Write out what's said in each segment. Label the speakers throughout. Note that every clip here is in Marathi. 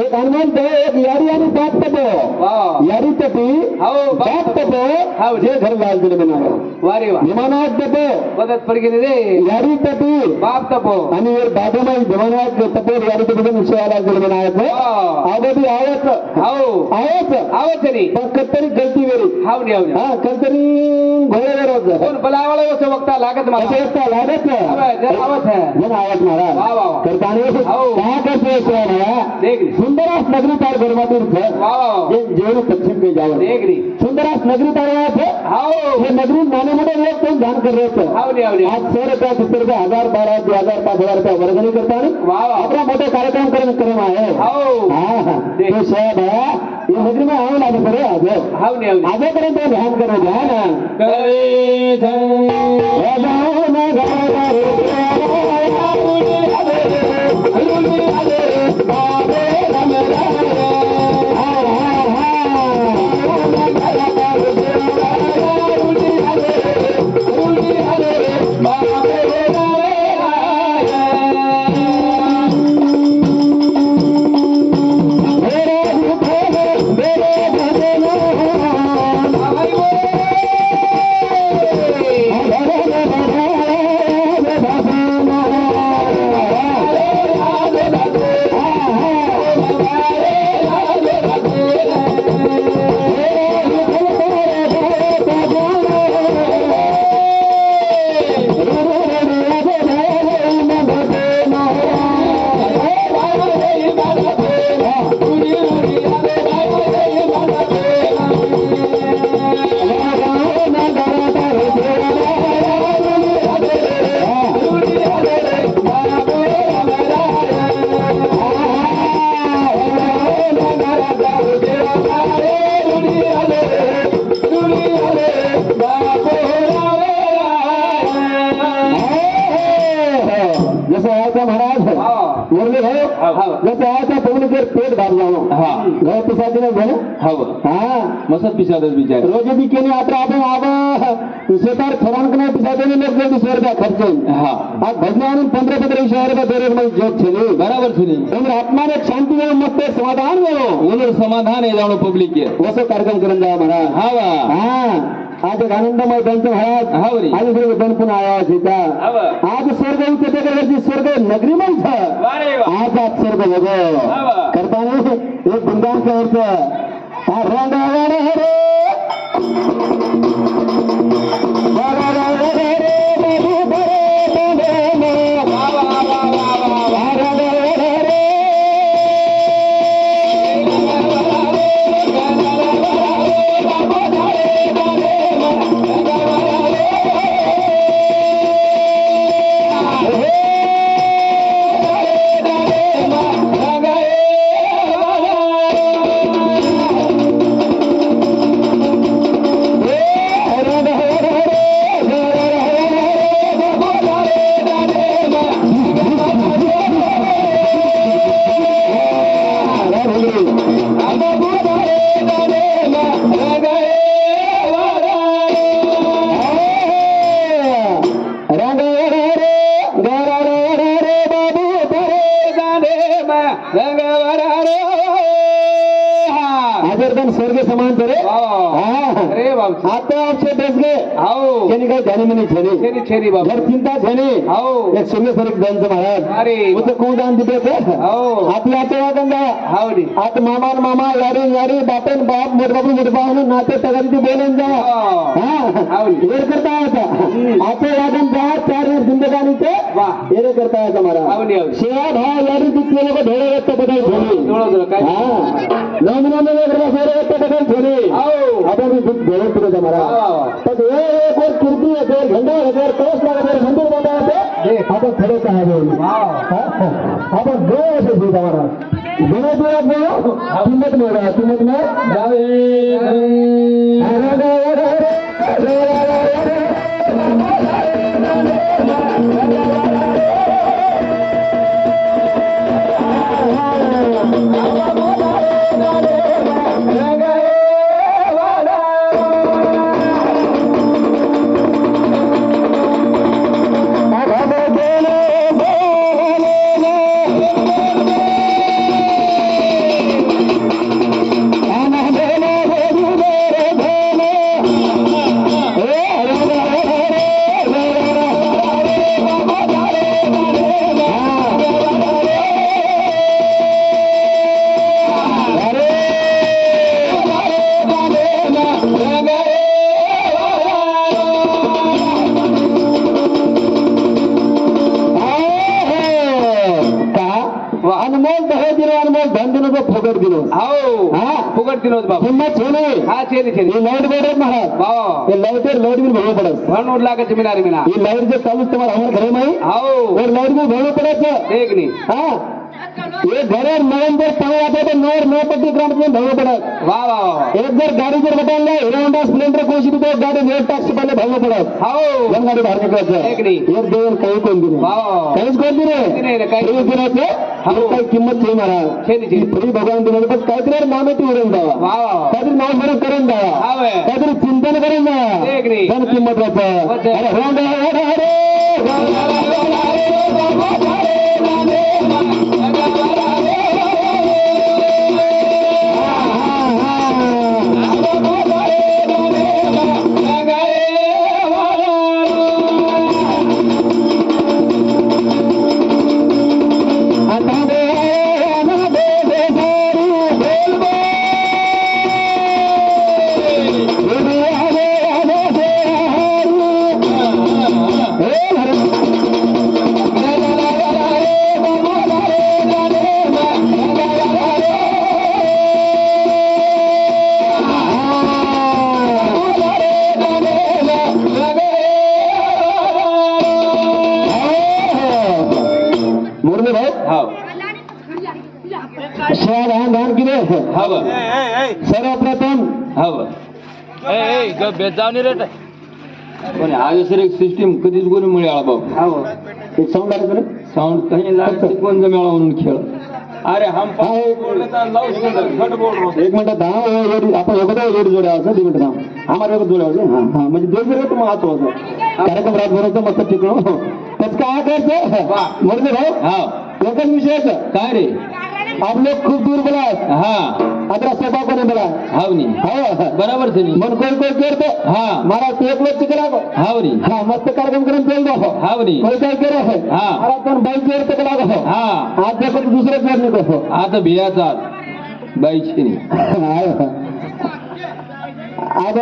Speaker 1: एक हनुमंत एक यारी आणि बाप तपो यारी तपी बाप तपो जे घर लाल दिले बनावं
Speaker 2: वारे वा
Speaker 1: विमानात तपो
Speaker 2: मदत पड गेली रे
Speaker 1: यारी तपी
Speaker 2: बाप तपो
Speaker 1: आणि बाबूमाई विमानात तपो यारी तपी विषयाला दिले बनावं आगोदी आवच आवच
Speaker 2: आवच रे
Speaker 1: पण तरी गलती वेळी
Speaker 2: हावडी हावडी
Speaker 1: हा कधी घोड्यावर होत
Speaker 2: कोण बलावाला असं वक्ता लागत मला
Speaker 1: असं लागत
Speaker 2: जरा आवच है
Speaker 1: जण आवत महाराज
Speaker 2: वा वा वा
Speaker 1: करताना काय कसं
Speaker 2: देख रे
Speaker 1: सुंदरास नगरी तार गरमातून
Speaker 2: वा वा
Speaker 1: जेवढी पश्चिम पे जावं
Speaker 2: देख रे
Speaker 1: सुंदरास नगरी तार
Speaker 2: हाव
Speaker 1: हे नगरी नाने मोठे लोक पण ध्यान कर रहे
Speaker 2: हावडी हावडी
Speaker 1: आज 100 रुपया 200 रुपया 1000 12 2000 5000 रुपया वर्गणी करताना
Speaker 2: वा वा
Speaker 1: आपला मोठे कार्यक्रम करम आहे
Speaker 2: हाव
Speaker 1: हा तो साहेब ये नगरी में आवे लागे पड़े आज
Speaker 2: हावडी हावडी
Speaker 1: आगे करें तो ध्यान करो ध्यान
Speaker 2: करे पेट भर जाओ घर पिसा दिन मसत पिसा बिचार रोज भी केली आता आपण आब शेतार खरान नाही पिसा देणे लोक जल्दी 100 रुपया खर्च आज भजन आणून 15-15 रुपया दे रे जॉब छे बराबर छे तुम्ही आत्माने शांती में मत समाधान में समाधान है जानो पब्लिक के वसो कार्यक्रम करन जा महाराज हां आज आनंदमय दंत महाराज हावरी आज सर्व दंपन आया सीता आज स्वर्ग उते त्याच्यावरची स्वर्ग नगरी में छ आज आज स्वर्ग बघो करताना एक गुणगान करायचं रंगावर रे स्वर्ग समान करे अरे बाबा आता आपसे ड्रेस गए आओ यानी काय ध्यान में छेनी छेनी बाबा घर चिंता छेनी आओ एक सुंदर सर दान महाराज अरे वो तो कौन दान दिबे थे आओ आपल्या आता गंगा हावडी आत मामा मामा यारी यारी बापन बाप मोठबाबू मोठबाबू नाते तगंती बोलन जा हां हावडी ये करता होता आता वादन जा 4 वर्ष जिंदगानी ते वाह ये करता है तुम्हारा हावडी हावडी शेवा भाई यारी दिखने लोग ढेरे व्यक्त बदल छोड़ी थोड़ा काय हां नॉमिनल में करना सारे व्यक्त बदल छोड़ी आओ आता भी दुख ढेरे तुझे तुम्हारा तो ये एक और कीर्ति है फिर झंडा है कोस लगा फिर मंदिर बना है अपन खड़े का है वाह अपन दो से भी तुम्हारा दोनों दो कीमत में रहा कीमत में धन दिनोस फुकट दिनोस
Speaker 1: हो
Speaker 2: हा
Speaker 1: फुकट दिनोस बाबा
Speaker 2: किंमत छे नाही
Speaker 1: हा छेनी छेनी
Speaker 2: हे लाईट बोर्ड महाराज
Speaker 1: वाह
Speaker 2: हे लाईट बिल भरवं पडत
Speaker 1: म्हणून लागत मिनार मिना
Speaker 2: ही लाईट जे चालू तुम्हाला हमारे घरे माही
Speaker 1: हो
Speaker 2: और लाईट बिल भरवं पडायचं
Speaker 1: एक नाही
Speaker 2: हा ये घरे नवंबर पाणी आता तर नवर 9 ग्रामपंचायत भरवं पडत
Speaker 1: वाह वाह वाह
Speaker 2: एक जर गाडी जर बदलला हिरो होंडा स्प्लेंडर कोणशी तो गाडी वेळ टॅक्स पहिले भरवं पडत
Speaker 1: हो
Speaker 2: जन गाडी बाहेर निघायचं
Speaker 1: एक नाही
Speaker 2: एक दोन काही कोणती नाही
Speaker 1: वाह
Speaker 2: काहीच कोणती
Speaker 1: नाही
Speaker 2: नाही
Speaker 1: रे, काही
Speaker 2: फ्री दिनाचं काही किंमत नाही महाराज
Speaker 1: छेनी छेनी
Speaker 2: फ्री भगवान दिलं पण काहीतरी नामे ती उडून द्यावा
Speaker 1: वाह
Speaker 2: काहीतरी नाव फरक करून द्यावा
Speaker 1: हावे
Speaker 2: काहीतरी चिंतन करून द्यावा
Speaker 1: एक नाही
Speaker 2: जन किंमत राहतं
Speaker 1: वचन.
Speaker 2: अरे होंडा मुरली भाई
Speaker 1: हो
Speaker 2: शिवाय धान किती
Speaker 1: हवं
Speaker 2: सर्वप्रथम
Speaker 1: हवं
Speaker 3: बेजावणी रेट
Speaker 1: पण आज सर एक सिस्टीम कधीच कोणी मिळाला बाबा
Speaker 2: हो एक साऊंड आलं तुला
Speaker 1: साऊंड काही लागते कोण जमेळा म्हणून खेळ अरे हम
Speaker 2: एक मिनिट धाम आपण एखादा जोडी जोड्या असं 2 मिनिट धाम आम्हाला एक जोड्या होते हा हा म्हणजे 2 मिनिट मग हात होतो कार्यक्रम रात भरवतो मस्त टिकलो त्याच काय करायचं मुरली भाऊ
Speaker 1: हा
Speaker 2: एकच विषयाचं
Speaker 1: काय रे
Speaker 2: आप लोग खूप दूर बोला
Speaker 1: हा
Speaker 2: आता सभा कोणी बोला
Speaker 1: हावनी
Speaker 2: हो
Speaker 1: बराबर से
Speaker 2: मन कोण कोण करतो
Speaker 1: हा
Speaker 2: महाराज ते एक लोक करा
Speaker 1: हावनी
Speaker 2: हा मस्त कार्यक्रम करून देईल दो
Speaker 1: हावनी
Speaker 2: कोई काय करा है
Speaker 1: हा.
Speaker 2: महाराज पण बाईक जोर तक लागो
Speaker 1: हा
Speaker 2: आज देखो दुसरे जोर नहीं को
Speaker 1: आता भियाचा बाईची
Speaker 2: अब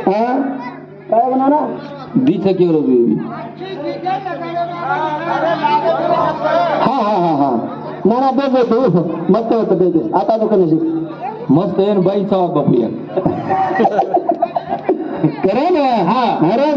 Speaker 2: हाँ काय बनाना
Speaker 1: दी सकेवर
Speaker 2: हा हा हा हा ना ना दे तू मस्त होतं ते आता तो कमी
Speaker 1: मस्त आहे बाईचा बापूया
Speaker 2: करे ना
Speaker 1: हा
Speaker 2: अरे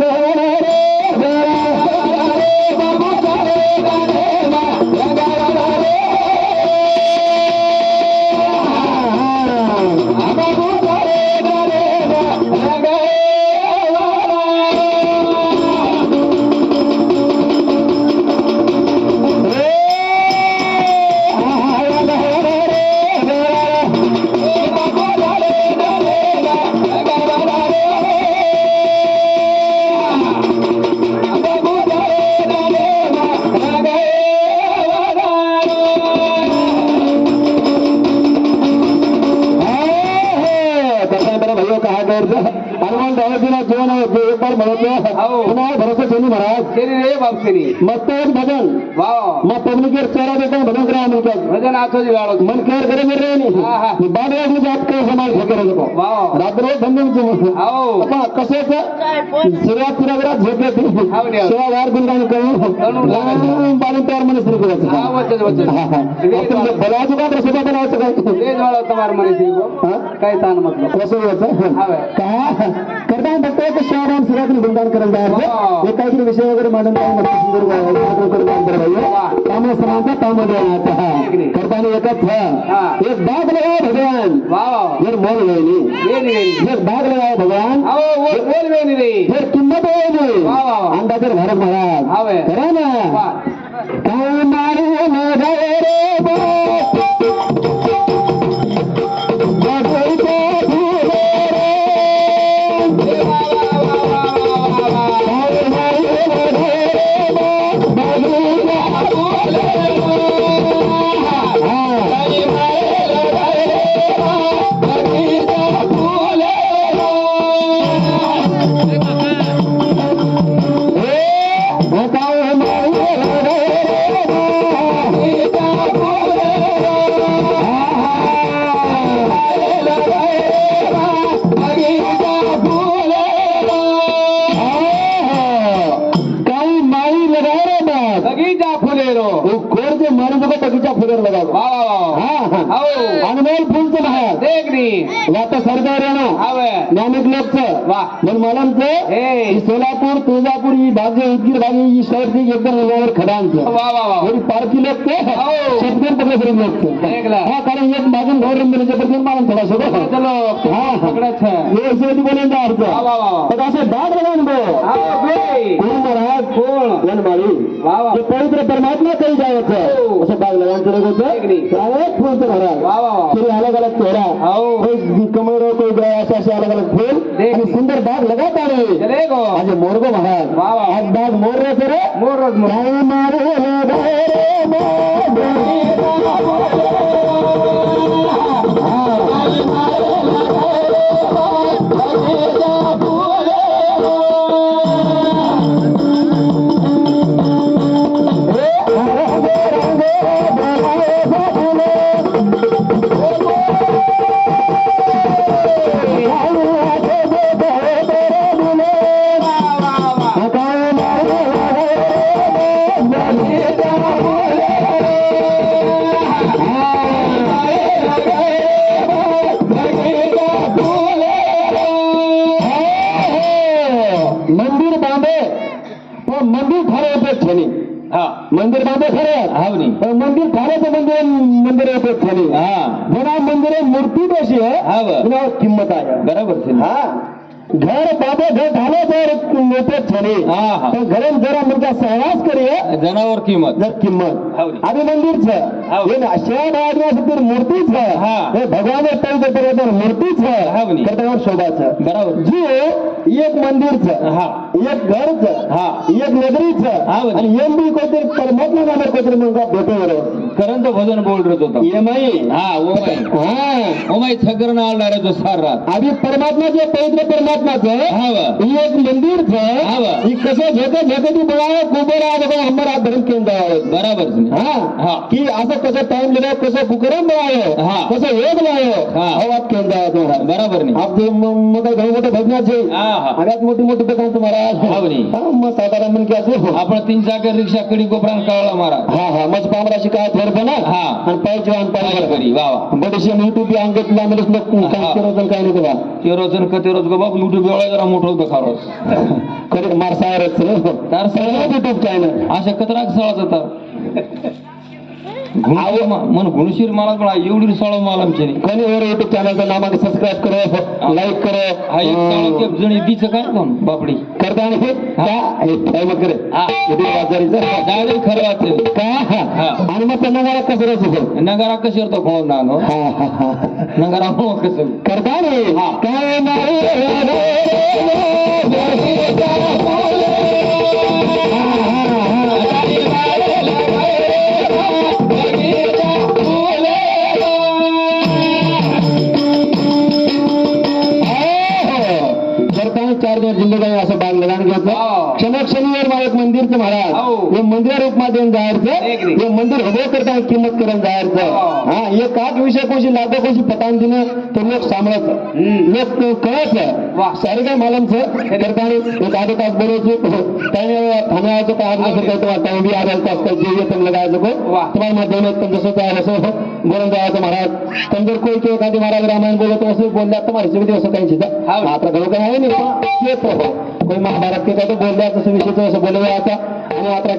Speaker 2: हनुमान दादाजीला जीवन एक बार म्हणतो पुन्हा भरोसा ठेवली महाराज
Speaker 1: शेरी रे बापशेरी
Speaker 2: मस्त एक भजन
Speaker 1: वाव
Speaker 2: मग पब्लिकेर चेहरा देता भजन करा म्हणतात
Speaker 1: भजन आठवजी वेळ
Speaker 2: मन केअर करे मेरे
Speaker 1: हा, हा.
Speaker 2: नाही बाद वाजली जात काय समाज ठेकर नको
Speaker 1: वाव
Speaker 2: रात्र धंदे
Speaker 1: हो
Speaker 2: कसं सुरुवात झोपले
Speaker 1: हाव रे.
Speaker 2: शिवा वार गुणगान करून बालून तयार म्हणे सुरू
Speaker 1: हा वचन वचन
Speaker 2: बोलायचं का प्रसिद्ध बनायचं काय
Speaker 1: तेच वेळ तुम्हाला म्हणे
Speaker 2: हा?
Speaker 1: काय ताण म्हटलं
Speaker 2: कसं व्हायचं
Speaker 1: हाव.
Speaker 2: का करता फक्त एक शिवाराम सुरुवातीला गुणगान करायला
Speaker 1: वाव.
Speaker 2: जायचं एक काहीतरी विषय वगैरे मांडून काय मस्त सुंदर गुणगान करायचं त्यामुळे समानता त्यामध्ये करताना एकच
Speaker 1: हा.
Speaker 2: एक बाग लगाओ भगवान
Speaker 1: वाव
Speaker 2: फिर मोल वेणी
Speaker 1: वेणी वेणी
Speaker 2: एक बाग लगाओ भगवान
Speaker 1: अहो बोल वेणी रे
Speaker 2: फिर किंमत वेणी
Speaker 1: वाव.
Speaker 2: अंदाजर भारत महाराज
Speaker 1: हावे.
Speaker 2: खरं ना
Speaker 1: वा.
Speaker 2: काय मारे न रे बो बगीचा फुलेर लगावो
Speaker 1: वा वा वा
Speaker 2: हा हा
Speaker 1: हो
Speaker 2: अनमोल फुलचं महाराज
Speaker 1: देखनी
Speaker 2: वाता सरदार
Speaker 1: हवे
Speaker 2: ज्ञानिक लोकचं
Speaker 1: वा
Speaker 2: पण मलमचं
Speaker 1: हे
Speaker 2: ही सोलापूर तुळजापूर ही भाग्य उदगीर भागी ही शहरची एकदम उन्हावर खडांचं
Speaker 1: वा वा वा
Speaker 2: थोडी पारखी लोकचं
Speaker 1: हो.
Speaker 2: शेतकरी पकडे लोकचं
Speaker 1: देखला
Speaker 2: हा कारण एक मागून घर रंगण्याच्या प्रति मला थोडा सोबत
Speaker 1: चलो
Speaker 2: हा हा
Speaker 1: पकडाच
Speaker 2: व्यवस्थित बोलायचा अर्थ
Speaker 1: वा वा वा
Speaker 2: पण असं डाग लगावून बो
Speaker 1: हो बे
Speaker 2: कोण महाराज
Speaker 1: कोण
Speaker 2: वनमाळी
Speaker 1: वा वा
Speaker 2: जे पवित्र परमात्मा काही जायचं
Speaker 1: हो.
Speaker 2: असं बाग लगावून
Speaker 1: देखनी.
Speaker 2: होतं त्यावेळेस फुलचं महाराज
Speaker 1: वा वा वा
Speaker 2: फिर अलग अलग चेहरा
Speaker 1: हो
Speaker 2: कोई कमर कोई गया ऐसे अलग अलग फूल
Speaker 1: देख।
Speaker 2: आणि सुंदर बाग लगाता है
Speaker 1: चले गो
Speaker 2: आज मोरगो महाराज
Speaker 1: वा वा
Speaker 2: आज बाग मोर रहे थे रे
Speaker 1: मोर रोज मोर
Speaker 2: काय मारे रे मंदिर बांधे पण मंदिर खरं येते छानी
Speaker 1: हा
Speaker 2: मंदिर बांधे खरं
Speaker 1: हाव नी
Speaker 2: पण मंदिर खरंच मंदिर मंदिर येते छानी
Speaker 1: हा
Speaker 2: जेव्हा मंदिर मूर्ती कशी आहे
Speaker 1: हाव
Speaker 2: तेव्हा किंमत आहे
Speaker 1: बरोबर से
Speaker 2: हा घर बाबे घर झालं तर येते छानी
Speaker 1: हा हा
Speaker 2: पण घरात जरा म्हणजे सहवास करूया
Speaker 1: जनावर किंमत
Speaker 2: जर किंमत
Speaker 1: हाव नी
Speaker 2: आधी मंदिरचं
Speaker 1: हाव.
Speaker 2: हे अशा बाळगण्यासाठी मूर्तीच
Speaker 1: हा.
Speaker 2: हे भगवान तर मूर्तीच
Speaker 1: हाव नी.
Speaker 2: करतावर शोभाचं
Speaker 1: बरोबर
Speaker 2: जे एक मंदिरचं
Speaker 1: हा
Speaker 2: एक घरचं
Speaker 1: हा
Speaker 2: एक नगरीचं
Speaker 1: हाव नी.
Speaker 2: आणि एम बी कोणतरी परमात्मा नामे कोणतरी मुलगा भेटवर
Speaker 1: करंत भजन बोल रहे होता
Speaker 2: एम आई
Speaker 1: हा ओमाई
Speaker 2: हा
Speaker 1: ओमाई थगर ना आला रे तो सार रात
Speaker 2: आधी परमात्माचे पवित्र परमात्माचं
Speaker 1: हाव
Speaker 2: ही एक मंदिरचं
Speaker 1: हाव.
Speaker 2: ही कसं झकती बोलावं कुबेर आज हमारा धर्म केंद्र आहे
Speaker 1: बराबर से
Speaker 2: हा
Speaker 1: हा
Speaker 2: की असं कसं टाइम लिहिलं कसं कुकरम मिळालं
Speaker 1: हा.
Speaker 2: कसं योग मिळालं
Speaker 1: हा.
Speaker 2: आवाज केंद्र आहे तुम्हाला
Speaker 1: बराबर नाही
Speaker 2: आप जो मोठे घर मोठे भजनाचे
Speaker 1: हा हा
Speaker 2: आगात मोठी मोठी दुकान तुम्हाला
Speaker 1: हाव नी.
Speaker 2: मग साधारण म्हणजे असं
Speaker 1: आपण 3 चाकर रिक्षा कडी कोपरान कळला मारा
Speaker 2: हा हा मग पामराशी काय थोडं ना
Speaker 1: हा.
Speaker 2: आणि पाहिजे आणि
Speaker 1: काय
Speaker 2: पाहिजे
Speaker 1: करी वा वा
Speaker 2: बडीशी युट्यूब अंगत लांबलंच मग काय
Speaker 1: हा.
Speaker 2: करत काय नाही तुला
Speaker 1: तेरोजन कतेरोज गो बाप युट्यूब एवढा जरा मोठं होतं खारोस
Speaker 2: कधी मारसावरच
Speaker 1: तार सगळं
Speaker 2: युट्यूब चॅनल
Speaker 1: अशा कतराक सळा जातात मन गुणशीर मला पण एवढी सळ मला आमची
Speaker 2: कोणी वर युट्यूब चॅनलचं नामाने सबस्क्राईब करो लाईक
Speaker 1: हा एक सळ
Speaker 2: करो
Speaker 1: के जण इदीचं काय कोण बापडी
Speaker 2: करता आणि हे करे
Speaker 1: हा
Speaker 2: बाजारीचं
Speaker 1: डाळे खरं वाचेल
Speaker 2: का
Speaker 1: हा.
Speaker 2: आणि मग त्या नगारा कसं राहायचं
Speaker 1: नगारा कशी होतो कोण नानो
Speaker 2: हा हा हा
Speaker 1: नगारा हो कसं
Speaker 2: करता नाही
Speaker 1: हा.
Speaker 2: काय चार दिवस जिंदगी असं बाग लगान घ्यायचं
Speaker 1: हा.
Speaker 2: शनिवार मला एक मंदिरचं महाराज
Speaker 1: हो.
Speaker 2: हे मंदिर रूप मध्ये
Speaker 1: एक
Speaker 2: जायचं
Speaker 1: रे.
Speaker 2: हे मंदिर उभं करता किंमत करून जायचं
Speaker 1: हा.
Speaker 2: हा हे काक विषय कोणशी लादो कोणशी पटान दिलं ते लोक सांभाळायचं लोक कळायचं
Speaker 1: वा.
Speaker 2: सारे काय मालमचं करता एक आधे तास बोलायचं त्याने थांबायचं काय आज कसं करतो टाइम बी आधा तास काय जे पण लगायचं को
Speaker 1: वा.
Speaker 2: तुम्हाला माध्यम पण जसं काय असं बोलून जायचं महाराज पण जर कोई किंवा एखादी महाराज रामायण बोलत असं बोलल्या तर माझी असं काही
Speaker 1: हा.
Speaker 2: आता घडू काय आहे नाही येतो कोई महाभारत के काय तो बोल द्या तसं विषयचं असं बोलूया आता आणि आता